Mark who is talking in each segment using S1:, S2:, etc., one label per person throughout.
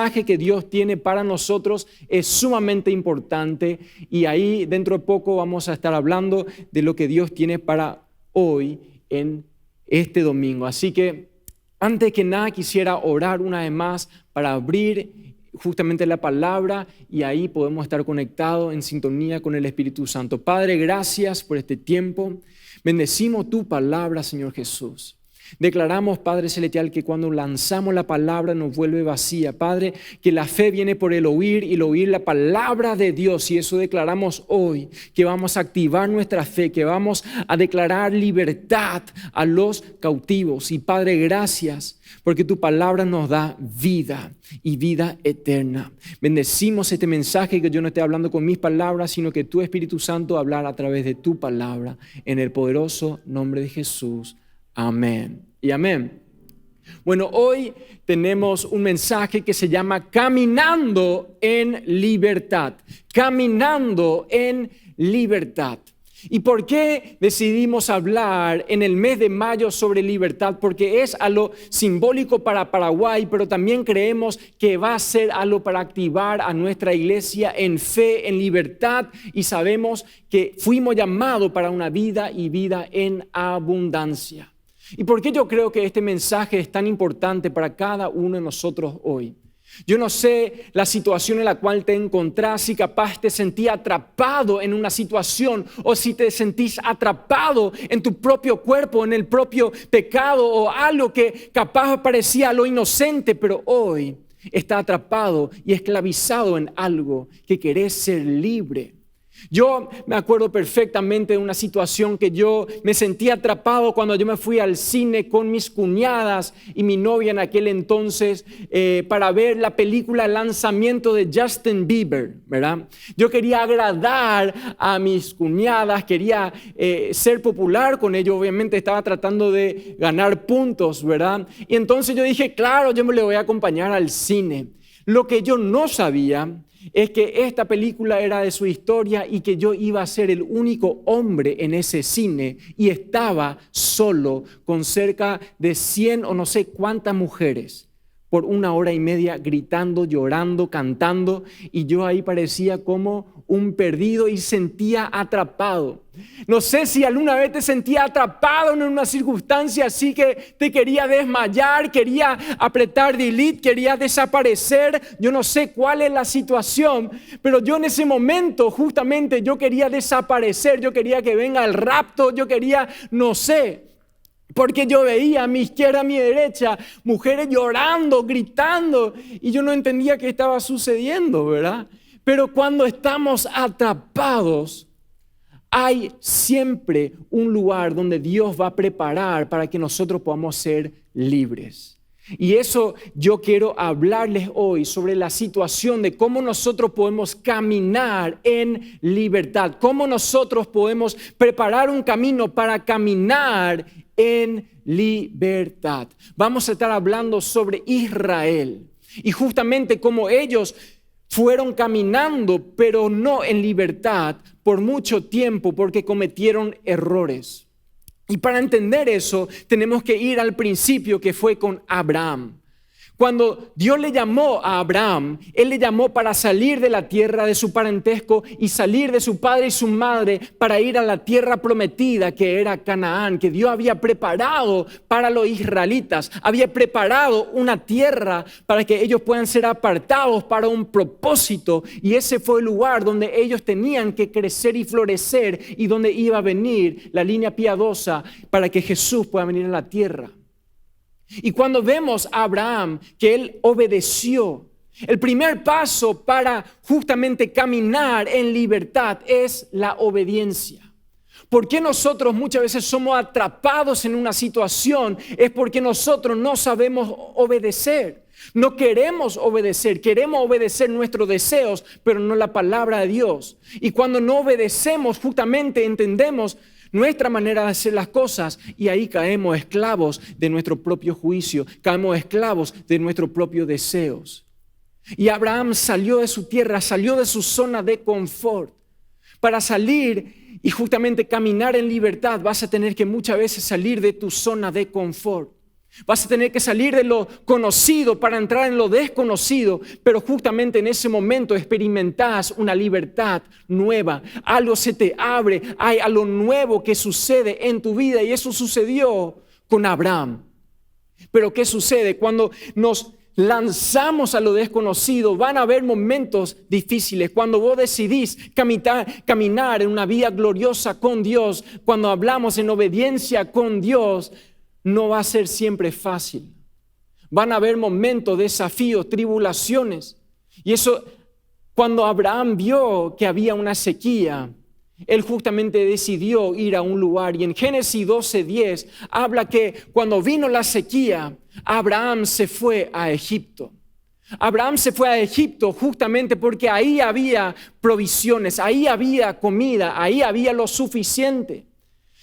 S1: mensaje que Dios tiene para nosotros es sumamente importante y ahí dentro de poco vamos a estar hablando de lo que Dios tiene para hoy en este domingo. Así que antes que nada quisiera orar una vez más para abrir justamente la palabra y ahí podemos estar conectados en sintonía con el Espíritu Santo. Padre, gracias por este tiempo. Bendecimos tu palabra, Señor Jesús. Declaramos, Padre Celestial, que cuando lanzamos la palabra nos vuelve vacía. Padre, que la fe viene por el oír y el oír la palabra de Dios. Y eso declaramos hoy, que vamos a activar nuestra fe, que vamos a declarar libertad a los cautivos. Y Padre, gracias porque tu palabra nos da vida y vida eterna. Bendecimos este mensaje, que yo no esté hablando con mis palabras, sino que tu Espíritu Santo hablar a través de tu palabra. En el poderoso nombre de Jesús. Amén y amén. Bueno, hoy tenemos un mensaje que se llama Caminando en Libertad. Caminando en Libertad. ¿Y por qué decidimos hablar en el mes de mayo sobre libertad? Porque es algo simbólico para Paraguay, pero también creemos que va a ser algo para activar a nuestra iglesia en fe, en libertad, y sabemos que fuimos llamados para una vida y vida en abundancia. ¿Y por qué yo creo que este mensaje es tan importante para cada uno de nosotros hoy? Yo no sé la situación en la cual te encontrás, si capaz te sentías atrapado en una situación o si te sentís atrapado en tu propio cuerpo, en el propio pecado o algo que capaz parecía lo inocente, pero hoy está atrapado y esclavizado en algo que querés ser libre. Yo me acuerdo perfectamente de una situación que yo me sentí atrapado cuando yo me fui al cine con mis cuñadas y mi novia en aquel entonces para ver la película Lanzamiento de Justin Bieber, ¿verdad? Yo quería agradar a mis cuñadas, quería ser popular con ellos, obviamente estaba tratando de ganar puntos, ¿verdad? Y entonces yo dije, claro, yo me le voy a acompañar al cine. Lo que yo no sabía es que esta película era de su historia y que yo iba a ser el único hombre en ese cine y estaba solo con cerca de 100 o no sé cuántas mujeres por 1 hora y media gritando, llorando, cantando, y yo ahí parecía como un perdido y sentía atrapado. No sé si alguna vez te sentías atrapado en una circunstancia así que te quería desmayar, quería apretar delete, quería desaparecer. Yo no sé cuál es la situación, pero yo en ese momento justamente yo quería desaparecer, yo quería que venga el rapto, yo quería, no sé. Porque yo veía a mi izquierda, a mi derecha, mujeres llorando, gritando, y yo no entendía qué estaba sucediendo, ¿verdad? Pero cuando estamos atrapados, hay siempre un lugar donde Dios va a preparar para que nosotros podamos ser libres. Y eso yo quiero hablarles hoy sobre la situación de cómo nosotros podemos caminar en libertad, cómo nosotros podemos preparar un camino para caminar en libertad. Vamos a estar hablando sobre Israel y justamente cómo ellos fueron caminando, pero no en libertad por mucho tiempo porque cometieron errores. Y para entender eso, tenemos que ir al principio que fue con Abraham. Cuando Dios le llamó a Abraham, Él le llamó para salir de la tierra de su parentesco y salir de su padre y su madre para ir a la tierra prometida que era Canaán, que Dios había preparado para los israelitas. Había preparado una tierra para que ellos puedan ser apartados para un propósito, y ese fue el lugar donde ellos tenían que crecer y florecer y donde iba a venir la línea piadosa para que Jesús pueda venir a la tierra. Y cuando vemos a Abraham que él obedeció, el primer paso para justamente caminar en libertad es la obediencia. ¿Por qué nosotros muchas veces somos atrapados en una situación? Es porque nosotros no sabemos obedecer. No queremos obedecer nuestros deseos, pero no la palabra de Dios. Y cuando no obedecemos, justamente entendemos nuestra manera de hacer las cosas y ahí caemos esclavos de nuestro propio juicio, caemos esclavos de nuestros propios deseos. Y Abraham salió de su tierra, salió de su zona de confort. Para salir y justamente caminar en libertad vas a tener que muchas veces salir de tu zona de confort. Vas a tener que salir de lo conocido para entrar en lo desconocido, pero justamente en ese momento experimentás una libertad nueva. Algo se te abre, hay algo nuevo que sucede en tu vida y eso sucedió con Abraham. Pero ¿qué sucede? Cuando nos lanzamos a lo desconocido, van a haber momentos difíciles. Cuando vos decidís caminar en una vida gloriosa con Dios, cuando hablamos en obediencia con Dios, no va a ser siempre fácil. Van a haber momentos, desafíos, tribulaciones. Y eso, cuando Abraham vio que había una sequía, él justamente decidió ir a un lugar. Y en Génesis 12:10 habla que cuando vino la sequía, Abraham se fue a Egipto. Abraham se fue a Egipto justamente porque ahí había provisiones, ahí había comida, ahí había lo suficiente.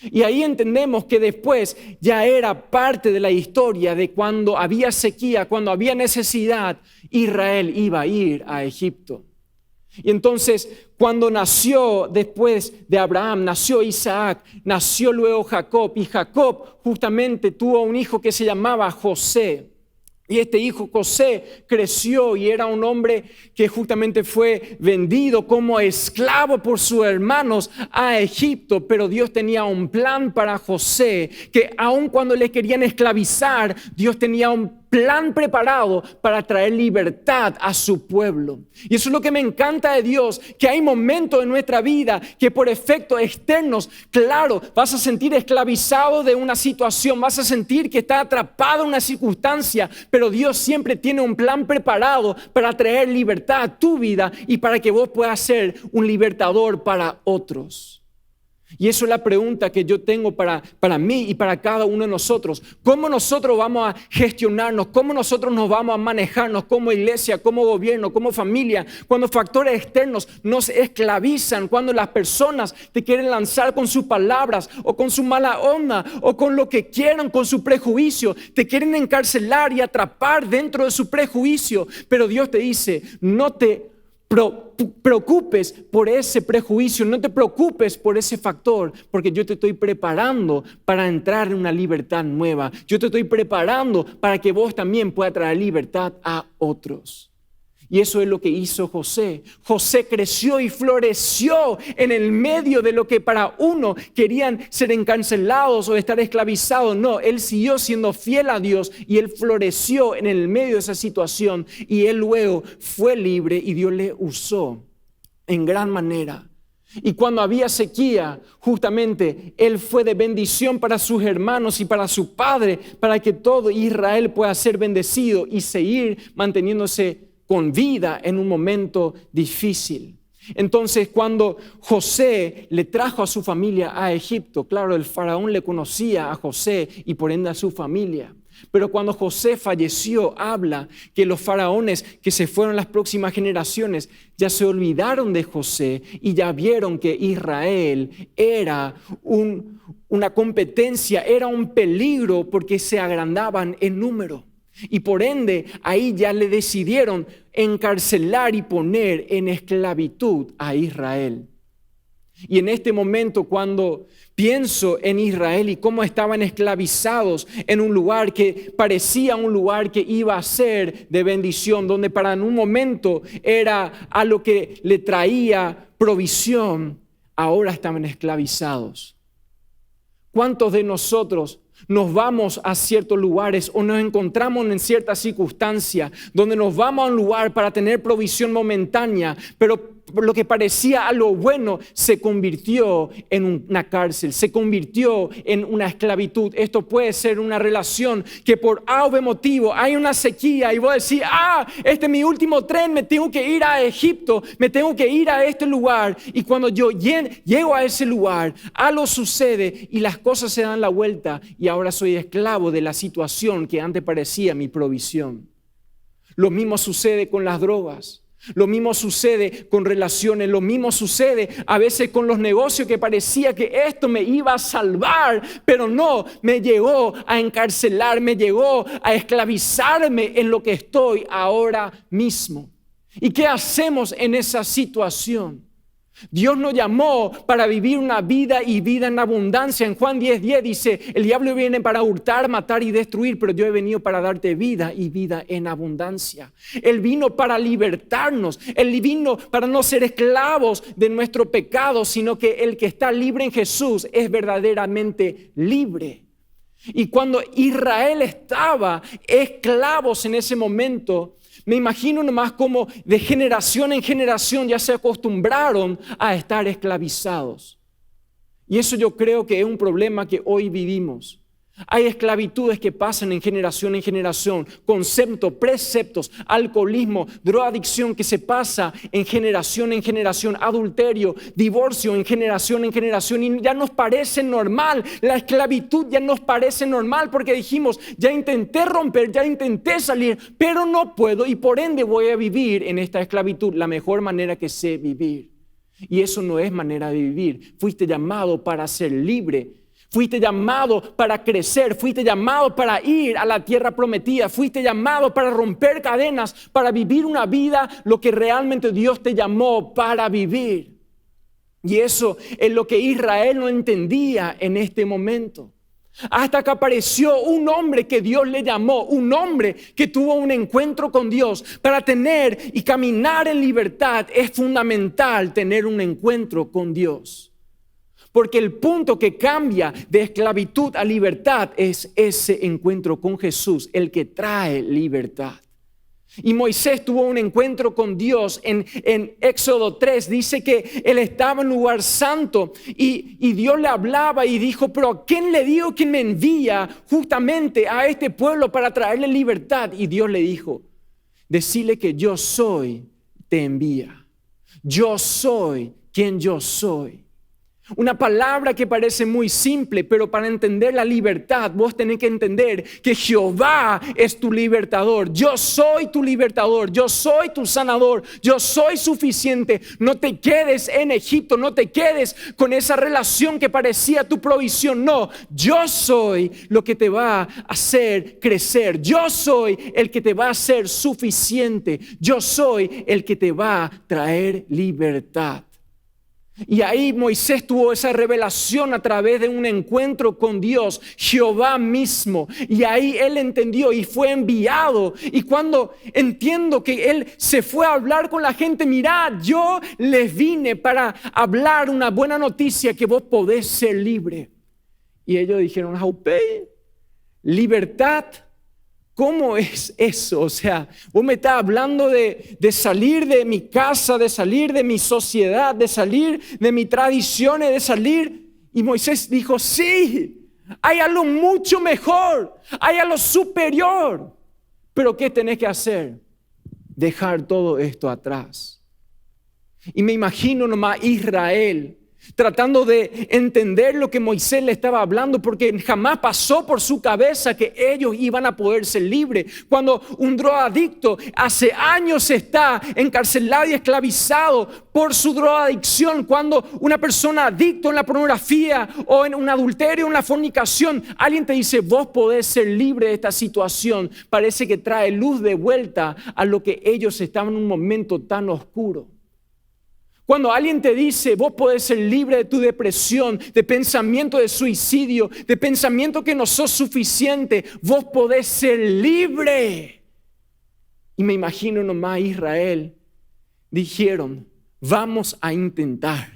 S1: Y ahí entendemos que después ya era parte de la historia de cuando había sequía, cuando había necesidad, Israel iba a ir a Egipto. Y entonces cuando nació después de Abraham, nació Isaac, nació luego Jacob, y Jacob justamente tuvo un hijo que se llamaba José. Y este hijo José creció y era un hombre que justamente fue vendido como esclavo por sus hermanos a Egipto. Pero Dios tenía un plan para José, que aun cuando le querían esclavizar, Dios tenía un plan preparado para traer libertad a su pueblo. Y eso es lo que me encanta de Dios, que hay momentos en nuestra vida que por efectos externos, claro, vas a sentir esclavizado de una situación, vas a sentir que estás atrapado en una circunstancia, pero Dios siempre tiene un plan preparado para traer libertad a tu vida y para que vos puedas ser un libertador para otros. Y eso es la pregunta que yo tengo para mí y para cada uno de nosotros. ¿Cómo nosotros vamos a gestionarnos? ¿Cómo nosotros nos vamos a manejarnos como iglesia, como gobierno, como familia? Cuando factores externos nos esclavizan, cuando las personas te quieren lanzar con sus palabras o con su mala onda o con lo que quieran, con su prejuicio, te quieren encarcelar y atrapar dentro de su prejuicio. Pero Dios te dice, no te preocupes por ese prejuicio, no te preocupes por ese factor, porque yo te estoy preparando para entrar en una libertad nueva. Yo te estoy preparando para que vos también puedas traer libertad a otros. Y eso es lo que hizo José. José creció y floreció en el medio de lo que para uno querían ser encarcelados o estar esclavizados. No, él siguió siendo fiel a Dios y él floreció en el medio de esa situación. Y él luego fue libre y Dios le usó en gran manera. Y cuando había sequía, justamente él fue de bendición para sus hermanos y para su padre, para que todo Israel pueda ser bendecido y seguir manteniéndose con vida en un momento difícil. Entonces, cuando José le trajo a su familia a Egipto, claro, el faraón le conocía a José y por ende a su familia. Pero cuando José falleció, habla que los faraones que se fueron las próximas generaciones ya se olvidaron de José y ya vieron que Israel era una competencia, era un peligro porque se agrandaban en número. Y por ende, ahí ya le decidieron encarcelar y poner en esclavitud a Israel. Y en este momento, cuando pienso en Israel y cómo estaban esclavizados en un lugar que parecía un lugar que iba a ser de bendición, donde para en un momento era a lo que le traía provisión, ahora estaban esclavizados. ¿Cuántos de nosotros nos vamos a ciertos lugares o nos encontramos en ciertas circunstancias donde nos vamos a un lugar para tener provisión momentánea, pero lo que parecía algo bueno se convirtió en una cárcel, se convirtió en una esclavitud? Esto puede ser una relación que por A o B motivo hay una sequía y vos decís, este es mi último tren, me tengo que ir a Egipto, me tengo que ir a este lugar. Y cuando yo llego a ese lugar, algo sucede y las cosas se dan la vuelta y ahora soy esclavo de la situación que antes parecía mi provisión. Lo mismo sucede con las drogas. Lo mismo sucede con relaciones, lo mismo sucede a veces con los negocios que parecía que esto me iba a salvar, pero no, me llegó a encarcelar, me llegó a esclavizarme en lo que estoy ahora mismo. ¿Y qué hacemos en esa situación? Dios nos llamó para vivir una vida y vida en abundancia. En Juan 10:10 dice, el diablo viene para hurtar, matar y destruir, pero yo he venido para darte vida y vida en abundancia. Él vino para libertarnos. Él vino para no ser esclavos de nuestro pecado, sino que el que está libre en Jesús es verdaderamente libre. Y cuando Israel estaba esclavos en ese momento, me imagino nomás como de generación en generación ya se acostumbraron a estar esclavizados. Y eso yo creo que es un problema que hoy vivimos. Hay esclavitudes que pasan en generación, conceptos, preceptos, alcoholismo, drogadicción que se pasa en generación, adulterio, divorcio en generación y ya nos parece normal. La esclavitud ya nos parece normal porque dijimos, ya intenté romper, ya intenté salir, pero no puedo y por ende voy a vivir en esta esclavitud, la mejor manera que sé vivir. Y eso no es manera de vivir. Fuiste llamado para ser libre. Fuiste llamado para crecer, fuiste llamado para ir a la tierra prometida, fuiste llamado para romper cadenas, para vivir una vida, lo que realmente Dios te llamó para vivir. Y eso es lo que Israel no entendía en este momento. Hasta que apareció un hombre que Dios le llamó, un hombre que tuvo un encuentro con Dios. Para tener y caminar en libertad es fundamental tener un encuentro con Dios. Porque el punto que cambia de esclavitud a libertad es ese encuentro con Jesús, el que trae libertad. Y Moisés tuvo un encuentro con Dios en Éxodo 3. Dice que él estaba en un lugar santo y Dios le hablaba y dijo, pero ¿a quién le digo que me envía justamente a este pueblo para traerle libertad? Y Dios le dijo, decirle que yo soy, te envía. Yo soy quien yo soy. Una palabra que parece muy simple, pero para entender la libertad, vos tenés que entender que Jehová es tu libertador. Yo soy tu libertador, yo soy tu sanador, yo soy suficiente. No te quedes en Egipto, no te quedes con esa relación que parecía tu provisión. No, yo soy lo que te va a hacer crecer. Yo soy el que te va a hacer suficiente. Yo soy el que te va a traer libertad. Y ahí Moisés tuvo esa revelación a través de un encuentro con Dios, Jehová mismo. Y ahí él entendió y fue enviado. Y cuando entiendo que él se fue a hablar con la gente, mirá, yo les vine para hablar una buena noticia que vos podés ser libre. Y ellos dijeron, Jaupé, libertad. ¿Cómo es eso? O sea, vos me estás hablando de salir de mi casa, de salir de mi sociedad, de salir de mis tradiciones, de salir. Y Moisés dijo, sí, hay algo mucho mejor, hay algo superior. Pero ¿qué tenés que hacer? Dejar todo esto atrás. Y me imagino nomás Israel tratando de entender lo que Moisés le estaba hablando, porque jamás pasó por su cabeza que ellos iban a poder ser libres. Cuando un drogadicto hace años está encarcelado y esclavizado por su drogadicción, cuando una persona adicta en la pornografía o en un adulterio, en la fornicación, alguien te dice, vos podés ser libre de esta situación, parece que trae luz de vuelta a lo que ellos estaban en un momento tan oscuro. Cuando alguien te dice, vos podés ser libre de tu depresión, de pensamiento de suicidio, de pensamiento que no sos suficiente, vos podés ser libre. Y me imagino nomás Israel, dijeron, vamos a intentar.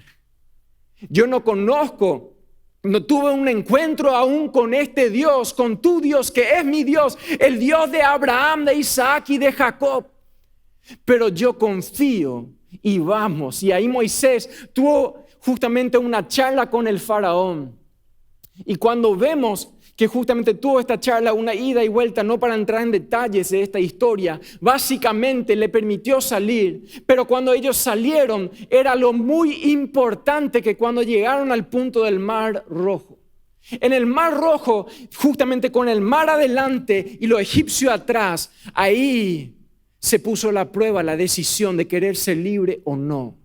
S1: Yo no conozco, no tuve un encuentro aún con este Dios, con tu Dios que es mi Dios, el Dios de Abraham, de Isaac y de Jacob. Pero yo confío. Y vamos, y ahí Moisés tuvo justamente una charla con el faraón. Y cuando vemos que justamente tuvo esta charla, una ida y vuelta, no para entrar en detalles de esta historia, básicamente le permitió salir. Pero cuando ellos salieron, era lo muy importante que cuando llegaron al punto del Mar Rojo. En el Mar Rojo, justamente con el mar adelante y los egipcios atrás, ahí se puso a la prueba la decisión de querer ser libre o no.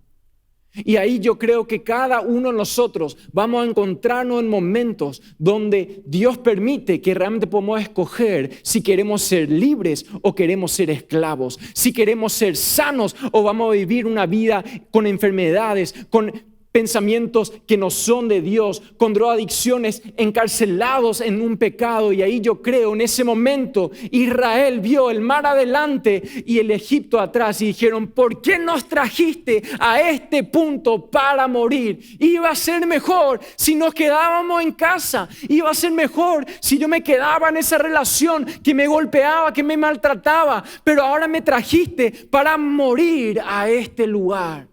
S1: Y ahí yo creo que cada uno de nosotros vamos a encontrarnos en momentos donde Dios permite que realmente podamos escoger si queremos ser libres o queremos ser esclavos, si queremos ser sanos o vamos a vivir una vida con enfermedades, con pensamientos que no son de Dios, con drogadicciones, encarcelados en un pecado. Y ahí yo creo, en ese momento, Israel vio el mar adelante y el Egipto atrás y dijeron: ¿por qué nos trajiste a este punto para morir? Iba a ser mejor si nos quedábamos en casa, iba a ser mejor si yo me quedaba en esa relación que me golpeaba, que me maltrataba, pero ahora me trajiste para morir a este lugar.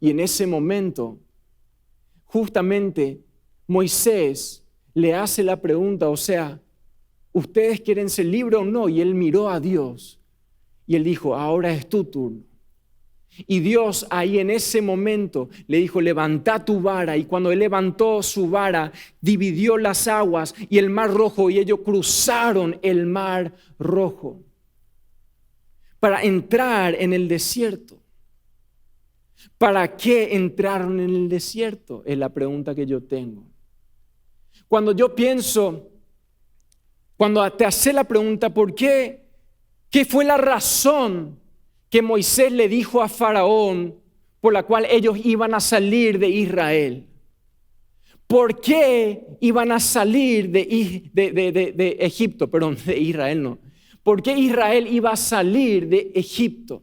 S1: Y en ese momento, justamente, Moisés le hace la pregunta, o sea, ¿ustedes quieren ser libres o no? Y él miró a Dios y él dijo: ahora es tu turno. Y Dios ahí en ese momento le dijo: levanta tu vara. Y cuando él levantó su vara, dividió las aguas y el mar rojo, y ellos cruzaron el mar rojo para entrar en el desierto. ¿Para qué entraron en el desierto? Es la pregunta que yo tengo. Cuando yo pienso, cuando te hace la pregunta, ¿por qué? ¿Qué fue la razón que Moisés le dijo a Faraón por la cual ellos iban a salir de Israel? ¿Por qué iban a salir de Egipto? Perdón, de Israel no. ¿Por qué Israel iba a salir de Egipto?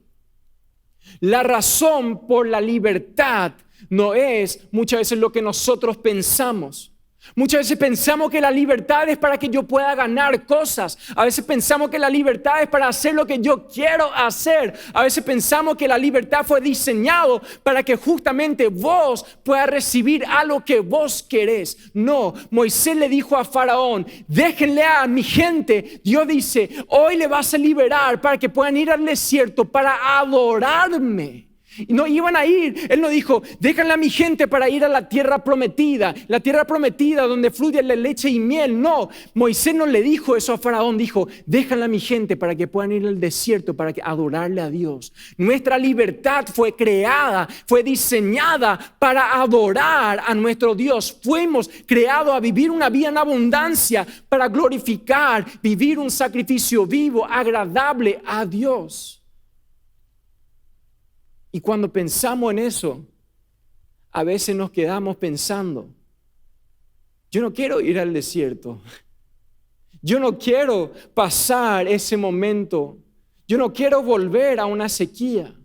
S1: La razón por la libertad no es muchas veces lo que nosotros pensamos. Muchas veces pensamos que la libertad es para que yo pueda ganar cosas. A veces pensamos que la libertad es para hacer lo que yo quiero hacer. A veces pensamos que la libertad fue diseñado para que justamente vos puedas recibir algo que vos querés. No, Moisés le dijo a Faraón: déjenle a mi gente. Dios dice: hoy le vas a liberar para que puedan ir al desierto para adorarme. Y no iban a ir. Él no dijo: déjenle a mi gente para ir a la tierra prometida donde fluye la leche y miel. No, Moisés no le dijo eso a Faraón. Dijo: déjenle a mi gente para que puedan ir al desierto para que adorarle a Dios. Nuestra libertad fue creada, fue diseñada para adorar a nuestro Dios. Fuimos creados a vivir una vida en abundancia, para glorificar, vivir un sacrificio vivo, agradable a Dios. Y cuando pensamos en eso, a veces nos quedamos pensando: yo no quiero ir al desierto. Yo no quiero pasar ese momento. Yo no quiero volver a una sequía.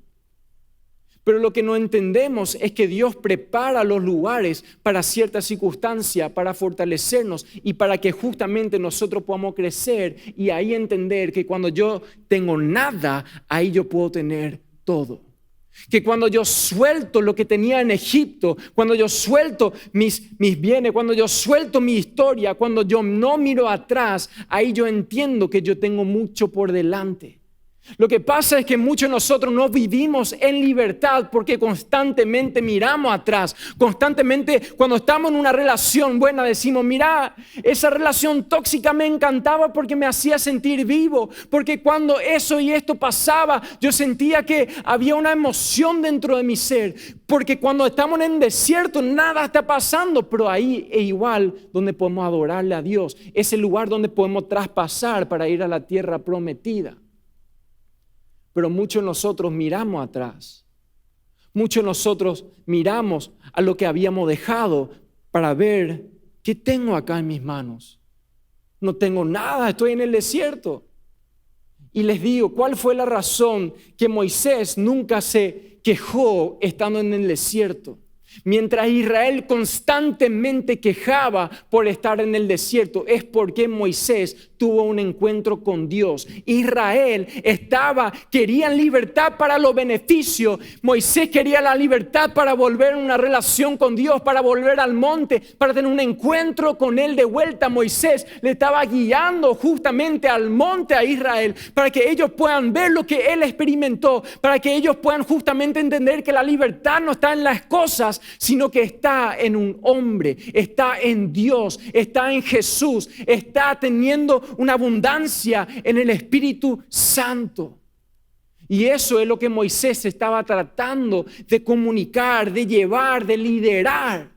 S1: Pero lo que no entendemos es que Dios prepara los lugares para cierta circunstancia, para fortalecernos y para que justamente nosotros podamos crecer y ahí entender que cuando yo tengo nada, ahí yo puedo tener todo. Que cuando yo suelto lo que tenía en Egipto, cuando yo suelto mis bienes, cuando yo suelto mi historia, cuando yo no miro atrás, ahí yo entiendo que yo tengo mucho por delante. Lo que pasa es que muchos de nosotros no vivimos en libertad porque constantemente miramos atrás. Constantemente cuando estamos en una relación buena decimos: mira, esa relación tóxica me encantaba porque me hacía sentir vivo. Porque cuando eso y esto pasaba, yo sentía que había una emoción dentro de mi ser. Porque cuando estamos en el desierto nada está pasando, pero ahí es igual donde podemos adorarle a Dios. Es el lugar donde podemos traspasar para ir a la tierra prometida. Pero muchos de nosotros miramos atrás. Muchos de nosotros miramos a lo que habíamos dejado para ver: ¿qué tengo acá en mis manos? No tengo nada, estoy en el desierto. Y les digo, ¿cuál fue la razón que Moisés nunca se quejó estando en el desierto? Mientras Israel constantemente quejaba por estar en el desierto, es porque Moisés tuvo un encuentro con Dios. Israel querían libertad para los beneficios. Moisés quería la libertad para volver a una relación con Dios, para volver al monte, para tener un encuentro con Él de vuelta. Moisés le estaba guiando justamente al monte a Israel, para que ellos puedan ver lo que Él experimentó, para que ellos puedan justamente entender que la libertad no está en las cosas, sino que está en un hombre, está en Dios, está en Jesús, está teniendo una abundancia en el Espíritu Santo. Y eso es lo que Moisés estaba tratando de comunicar, de llevar, de liderar.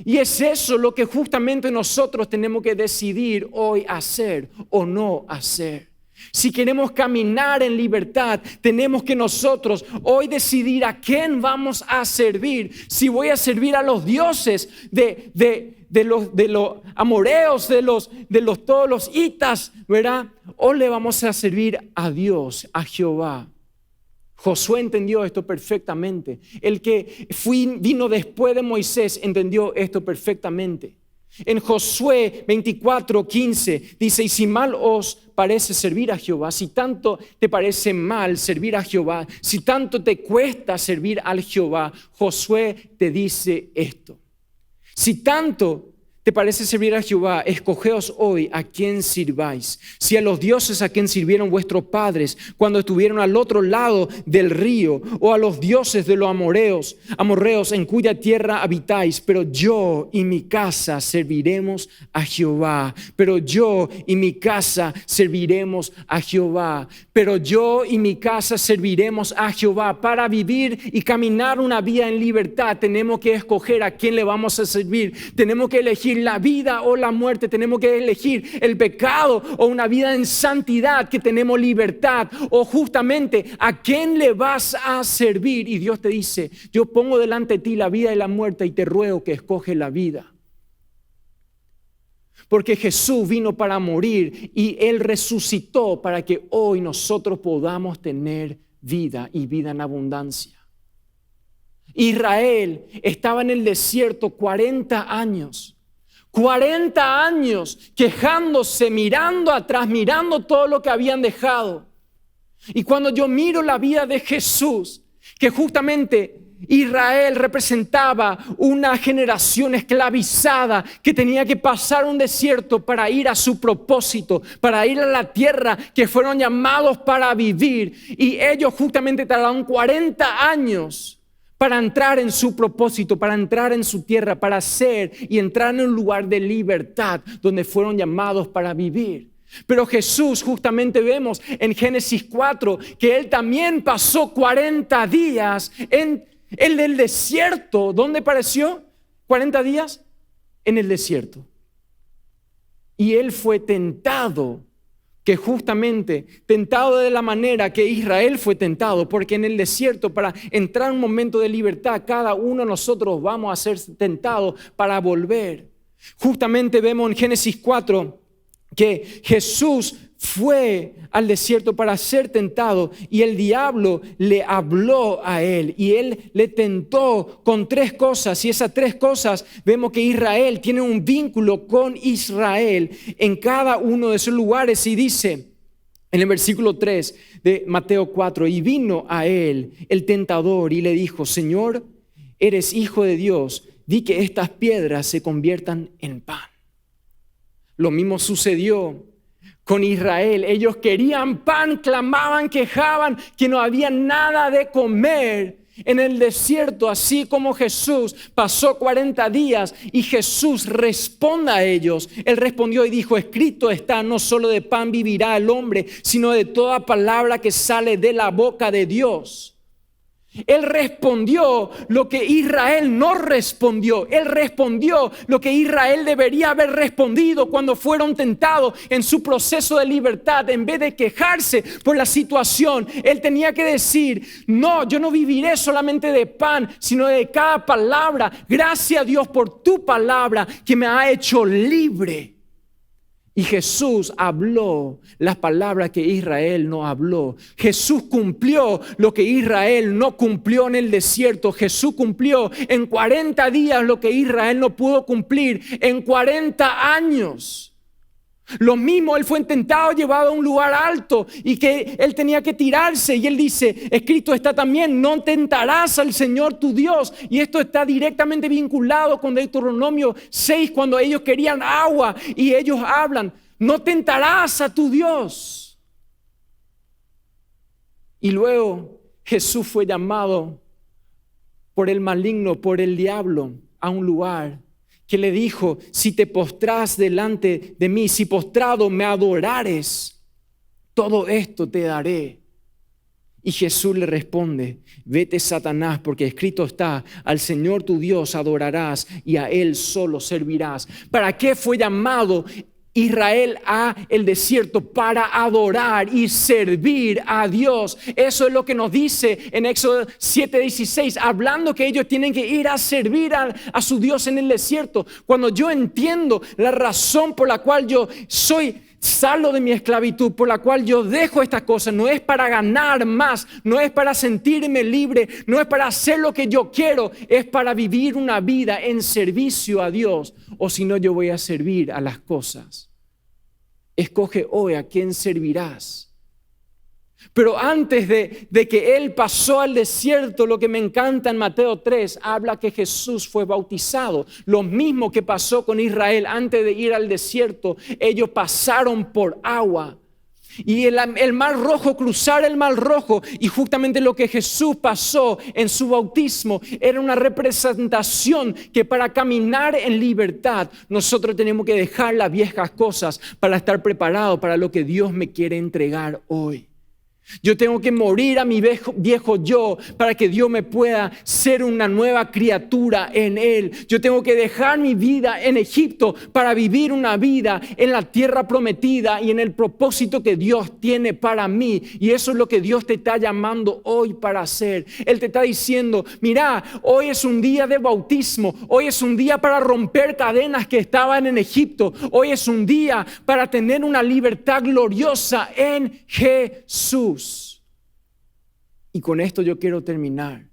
S1: Y es eso lo que justamente nosotros tenemos que decidir hoy hacer o no hacer. Si queremos caminar en libertad, tenemos que nosotros hoy decidir a quién vamos a servir. Si voy a servir a los dioses de los amoreos, todos los hitas, ¿verdad? O le vamos a servir a Dios, a Jehová. Josué entendió esto perfectamente. El que vino después de Moisés entendió esto perfectamente. En Josué 24:15 dice: y si mal os parece servir a Jehová, si tanto te parece mal servir a Jehová, si tanto te cuesta servir al Jehová, Josué te dice esto: si tanto te parece servir a Jehová, escogeos hoy a quién sirváis. Si a los dioses a quien sirvieron vuestros padres cuando estuvieron al otro lado del río, o a los dioses de los amorreos en cuya tierra habitáis. Pero yo y mi casa serviremos a Jehová. Pero yo y mi casa serviremos a Jehová. Pero yo y mi casa serviremos a Jehová. Para vivir y caminar una vida en libertad, tenemos que escoger a quién le vamos a servir. Tenemos que elegir la vida o la muerte. Tenemos que elegir el pecado o una vida en santidad, que tenemos libertad, o justamente a quién le vas a servir. Y Dios te dice: yo pongo delante de ti la vida y la muerte, y te ruego que escoges la vida. Porque Jesús vino para morir y Él resucitó para que hoy nosotros podamos tener vida y vida en abundancia. Israel estaba en el desierto 40 años. 40 años quejándose, mirando atrás, mirando todo lo que habían dejado. Y cuando yo miro la vida de Jesús, que justamente Israel representaba una generación esclavizada que tenía que pasar un desierto para ir a su propósito, para ir a la tierra que fueron llamados para vivir. Y ellos justamente tardaron 40 años para entrar en su propósito, para entrar en su tierra, para hacer y entrar en un lugar de libertad donde fueron llamados para vivir. Pero Jesús, justamente vemos en Génesis 4 que Él también pasó 40 días en el desierto. ¿Dónde pareció? 40 días en el desierto. Y Él fue tentado, que justamente tentado de la manera que Israel fue tentado, porque en el desierto, para entrar en un momento de libertad, cada uno de nosotros vamos a ser tentados para volver. Justamente vemos en Génesis 4 que Jesús fue al desierto para ser tentado, y el diablo le habló a él y él le tentó con 3 cosas, y esas 3 cosas vemos que Israel tiene un vínculo con Israel en cada uno de esos lugares. Y dice en el versículo 3 de Mateo 4: y vino a él el tentador y le dijo: Señor, eres hijo de Dios, di que estas piedras se conviertan en pan. Lo mismo sucedió con Israel. Ellos querían pan, clamaban, quejaban que no había nada de comer en el desierto. Así como Jesús pasó 40 días y Jesús responde a ellos. Él respondió y dijo: escrito está, no solo de pan vivirá el hombre, sino de toda palabra que sale de la boca de Dios. Él respondió lo que Israel no respondió. Él respondió lo que Israel debería haber respondido cuando fueron tentados en su proceso de libertad. En vez de quejarse por la situación, él tenía que decir: no, yo no viviré solamente de pan, sino de cada palabra. Gracias a Dios por tu palabra que me ha hecho libre. Y Jesús habló las palabras que Israel no habló. Jesús cumplió lo que Israel no cumplió en el desierto. Jesús cumplió en 40 días lo que Israel no pudo cumplir en 40 años. Lo mismo, él fue tentado, llevado a un lugar alto y que él tenía que tirarse. Y él dice: escrito está también, no tentarás al Señor tu Dios. Y esto está directamente vinculado con Deuteronomio 6, cuando ellos querían agua y ellos hablan: no tentarás a tu Dios. Y luego Jesús fue llamado por el maligno, por el diablo, a un lugar que le dijo: si te postras delante de mí, si postrado me adorares, todo esto te daré. Y Jesús le responde: vete, Satanás, porque escrito está: al Señor tu Dios adorarás y a Él solo servirás. ¿Para qué fue llamado Israel a el desierto? Para adorar y servir a Dios. Eso es lo que nos dice en Éxodo 7:16, hablando que ellos tienen que ir a servir a su Dios en el desierto. Cuando yo entiendo la razón por la cual yo salgo de mi esclavitud, por la cual yo dejo estas cosas, no es para ganar más, no es para sentirme libre, no es para hacer lo que yo quiero, es para vivir una vida en servicio a Dios, o si no, yo voy a servir a las cosas. Escoge hoy a quién servirás. Pero antes de que Él pasó al desierto, lo que me encanta en Mateo 3, habla que Jesús fue bautizado. Lo mismo que pasó con Israel antes de ir al desierto, ellos pasaron por agua. Y el mar rojo, cruzar el mar rojo, y justamente lo que Jesús pasó en su bautismo era una representación que para caminar en libertad nosotros tenemos que dejar las viejas cosas para estar preparados para lo que Dios me quiere entregar hoy. Yo tengo que morir a mi viejo yo para que Dios me pueda ser una nueva criatura en Él. Yo tengo que dejar mi vida en Egipto para vivir una vida en la tierra prometida y en el propósito que Dios tiene para mí. Y eso es lo que Dios te está llamando hoy para hacer. Él te está diciendo: mira, hoy es un día de bautismo. Hoy es un día para romper cadenas que estaban en Egipto. Hoy es un día para tener una libertad gloriosa en Jesús. Y con esto yo quiero terminar.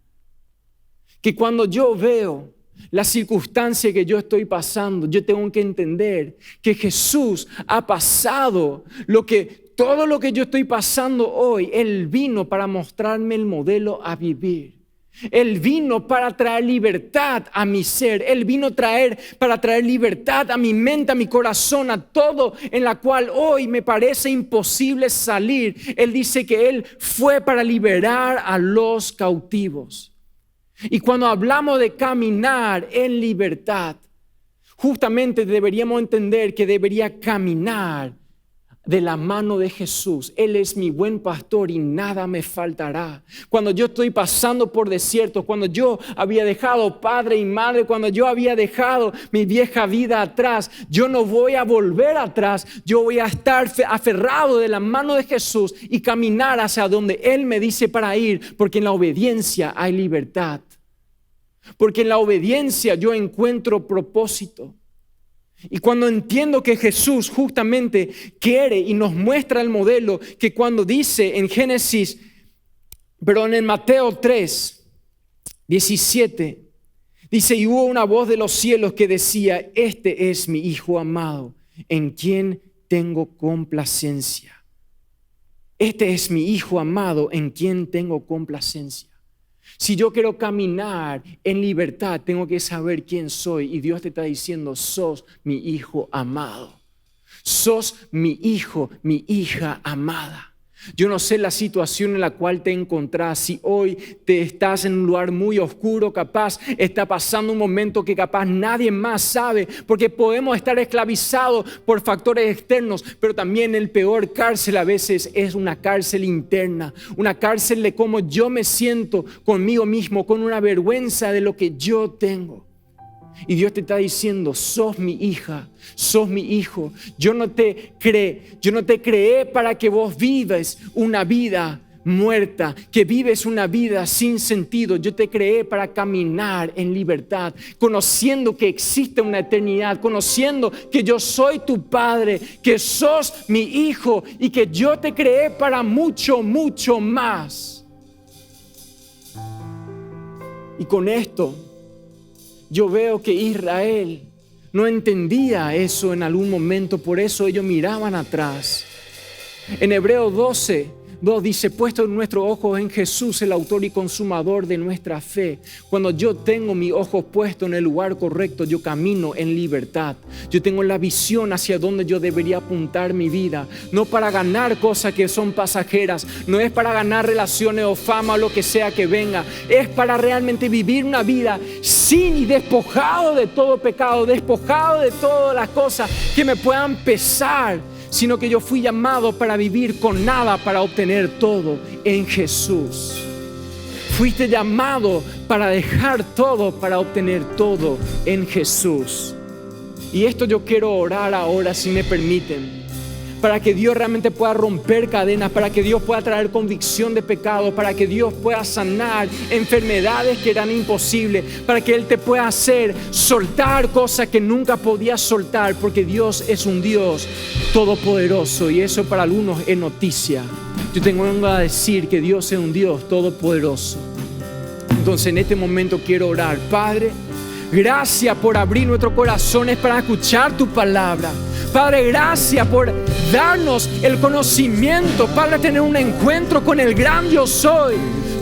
S1: Que cuando yo veo la circunstancia que yo estoy pasando, yo tengo que entender que Jesús ha pasado todo lo que yo estoy pasando hoy. Él vino para mostrarme el modelo a vivir. Él vino para traer libertad a mi ser. Él vino para traer libertad a mi mente, a mi corazón, a todo en la cual hoy me parece imposible salir. Él dice que Él fue para liberar a los cautivos. Y cuando hablamos de caminar en libertad, justamente deberíamos entender que debería caminar de la mano de Jesús. Él es mi buen pastor y nada me faltará. Cuando yo estoy pasando por desiertos, cuando yo había dejado padre y madre, cuando yo había dejado mi vieja vida atrás, yo no voy a volver atrás. Yo voy a estar aferrado de la mano de Jesús y caminar hacia donde Él me dice para ir, porque en la obediencia hay libertad. Porque en la obediencia yo encuentro propósito. Y cuando entiendo que Jesús justamente quiere y nos muestra el modelo, que cuando dice en Mateo 3, 17, dice: y hubo una voz de los cielos que decía: este es mi Hijo amado, en quien tengo complacencia. Este es mi Hijo amado, en quien tengo complacencia. Si yo quiero caminar en libertad, tengo que saber quién soy. Y Dios te está diciendo: sos mi hijo amado. Sos mi hijo, mi hija amada. Yo no sé la situación en la cual te encontrás. Si hoy te estás en un lugar muy oscuro, capaz está pasando un momento que capaz nadie más sabe, porque podemos estar esclavizados por factores externos, pero también el peor cárcel a veces es una cárcel interna, una cárcel de cómo yo me siento conmigo mismo, con una vergüenza de lo que yo tengo. Y Dios te está diciendo: sos mi hija, sos mi hijo. Yo no te creé para que vos vivas una vida muerta, que vives una vida sin sentido. Yo te creé para caminar en libertad, conociendo que existe una eternidad, conociendo que yo soy tu padre, que sos mi hijo y que yo te creé para mucho, mucho más. Y con esto yo veo que Israel no entendía eso en algún momento, por eso ellos miraban atrás. En Hebreos 12:2 dice: puesto nuestros ojos en Jesús, el autor y consumador de nuestra fe. Cuando yo tengo mis ojos puestos en el lugar correcto, yo camino en libertad. Yo tengo la visión hacia donde yo debería apuntar mi vida, no para ganar cosas que son pasajeras, no es para ganar relaciones o fama o lo que sea que venga, es para realmente vivir una vida sin y despojado de todo pecado, despojado de todas las cosas que me puedan pesar. sino que yo fui llamado para vivir con nada, para obtener todo en Jesús. Fuiste llamado para dejar todo, para obtener todo en Jesús. Y esto yo quiero orar ahora, si me permiten, para que Dios realmente pueda romper cadenas, para que Dios pueda traer convicción de pecado, para que Dios pueda sanar enfermedades que eran imposibles, para que Él te pueda hacer soltar cosas que nunca podías soltar, porque Dios es un Dios todopoderoso y eso para algunos es noticia. Yo tengo a decir que Dios es un Dios todopoderoso. Entonces en este momento quiero orar. Padre, gracias por abrir nuestros corazones para escuchar tu palabra. Padre, gracias por darnos el conocimiento para tener un encuentro con el gran yo soy.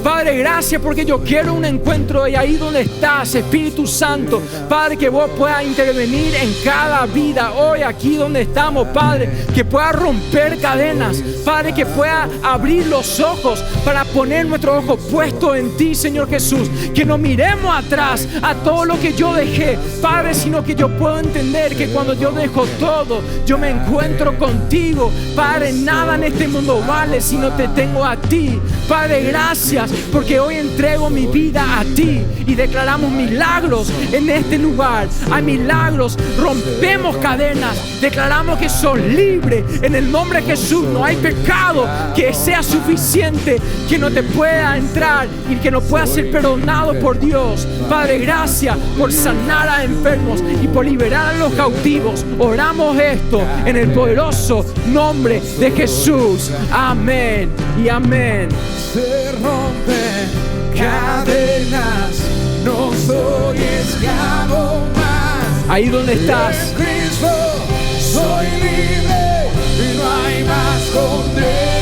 S1: Padre, gracias porque yo quiero un encuentro ahí donde estás, Espíritu Santo. Padre, que vos puedas intervenir en cada vida hoy aquí donde estamos, Padre, que pueda romper cadenas, Padre, que pueda abrir los ojos para poner nuestro ojo puesto en ti, Señor Jesús. Que no miremos atrás a todo lo que yo dejé, Padre, sino que yo puedo entender que cuando yo dejo todo, yo me encuentro contigo. Padre, nada en este mundo vale si no te tengo a ti. Padre, gracias porque hoy entrego mi vida a ti y declaramos milagros en este lugar. Hay milagros, rompemos cadenas, declaramos que sos libre en el nombre de Jesús. No hay pecado que sea suficiente que no te pueda entrar y que no pueda ser perdonado por Dios. Padre, gracias por sanar a enfermos y por liberar a los cautivos. Oramos esto en el poderoso nombre de Jesús. Amén y amén.
S2: Se rompen cadenas, no soy esclavo más.
S1: Ahí donde estás.
S2: En Cristo soy libre y no hay más condenación.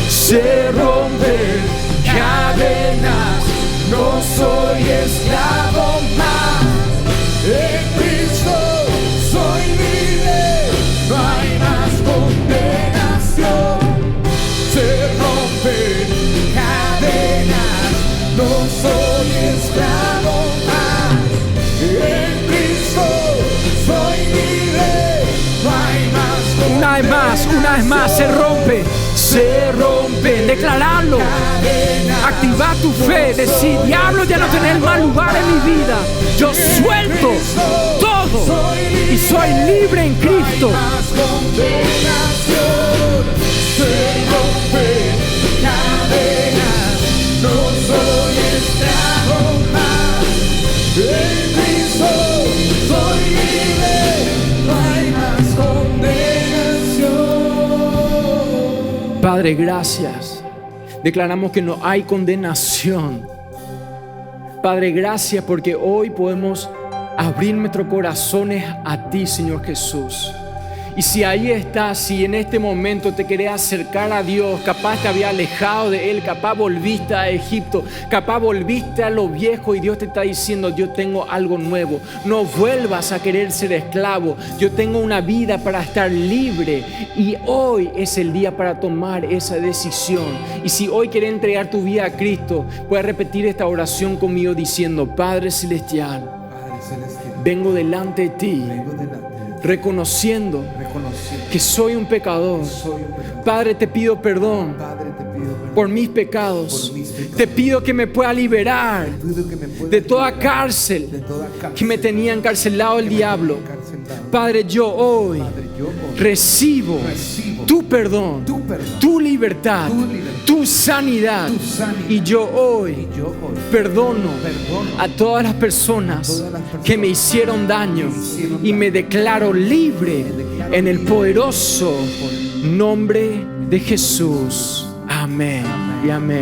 S2: Se rompen cadenas, no soy esclavo más. En Cristo soy libre, no hay más condenación. Se rompen cadenas, no soy esclavo más. En Cristo soy libre, no hay más condenación.
S1: Una vez más, se rompe. Declararlo. Activar tu fe. Decir, diablo, ya no tenés más lugar en mi vida. Yo suelto todo y soy libre en Cristo.
S2: Se rompen cadenas, no soy esclavo más. En Cristo soy libre, no hay más condenación.
S1: Padre, gracias. Declaramos que no hay condenación. Padre, gracias porque hoy podemos abrir nuestros corazones a ti, Señor Jesús. Y si ahí estás, si en este momento te querés acercar a Dios, capaz te había alejado de Él, capaz volviste a Egipto, capaz volviste a lo viejo y Dios te está diciendo, yo tengo algo nuevo. No vuelvas a querer ser esclavo. Yo tengo una vida para estar libre y hoy es el día para tomar esa decisión. Y si hoy querés entregar tu vida a Cristo, puedes repetir esta oración conmigo diciendo, Padre Celestial, vengo delante de ti. Reconociendo que soy un pecador. Padre, te pido perdón por mis pecados. Te pido que me pueda liberar de toda cárcel que me tenía encarcelado el diablo. Padre, yo hoy recibo tu perdón, tu libertad, tu sanidad. Y yo hoy perdono a todas las personas que me hicieron daño y me declaro libre en el poderoso nombre de Jesús. Amén y amén.